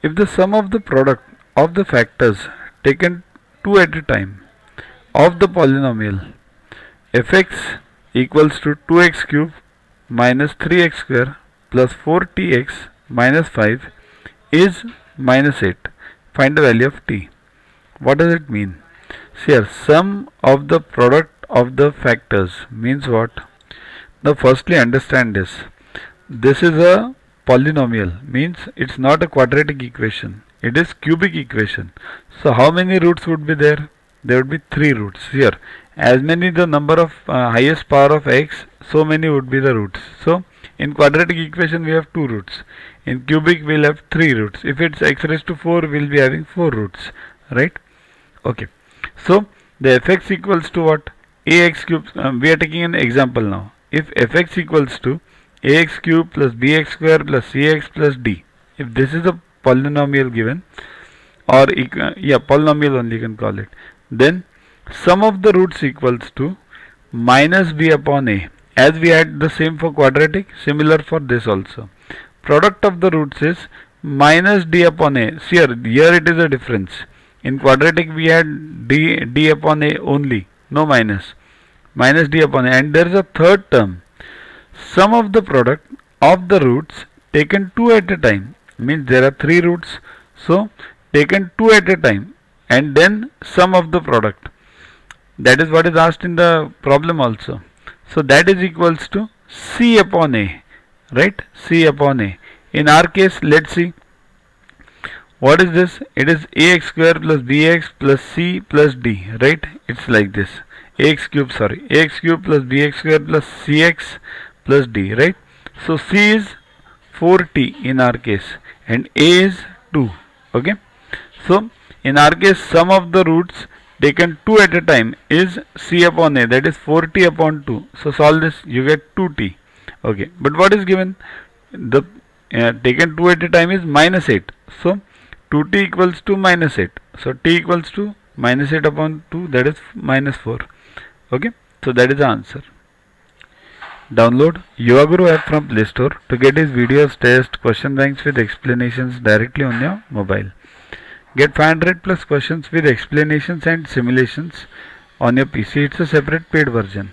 If the sum of the product of the factors taken two at a time of the polynomial fx equals to 2x cube minus 3x square plus 4tx minus 5 is minus 8. Find the value of t. What does it mean? See here, sum of the product of the factors means what? Now firstly understand this. This is a polynomial, means it's not a quadratic equation. It is cubic equation. So how many roots would be there? There would be 3 roots here. As many the number of highest power of x, so many would be the roots. So in quadratic equation we have 2 roots. In cubic we'll have 3 roots. If it's x raised to 4, we'll be having 4 roots, right? Okay. So the fx equals to what? Ax cube. We are taking an example now. If fx equals to ax cube plus bx square plus cx plus d, if this is a polynomial given, or polynomial only you can call it, then sum of the roots equals to minus b upon a. As we had the same for quadratic, similar for this also. Product of the roots is minus d upon a. See here it is a difference. In quadratic we had d upon a only, no minus. Minus d upon a, and there is a third term. Sum of the product of the roots taken 2 at a time, means there are 3 roots, so taken 2 at a time, and then sum of the product. That is what is asked in the problem also. So that is equals to c upon a, right? C upon a. In our case, let's see. What is this? It is ax square plus bx plus c plus d, right? It's like this. Ax cube plus bx square plus cx plus d, right? So c is 4t in our case and a is 2. Okay. So in our case, sum of the roots taken 2 at a time is c upon a, that is 4t upon 2. So solve this, you get 2t. Okay. But what is given? The taken 2 at a time is minus 8. So 2t equals to minus 8. So t equals to minus 8 upon 2, that is minus 4. Okay. So that is the answer. Download Yogaguru app from Play Store to get his videos, tests, question banks with explanations directly on your mobile. Get 500 plus questions with explanations and simulations on your PC. It's a separate paid version.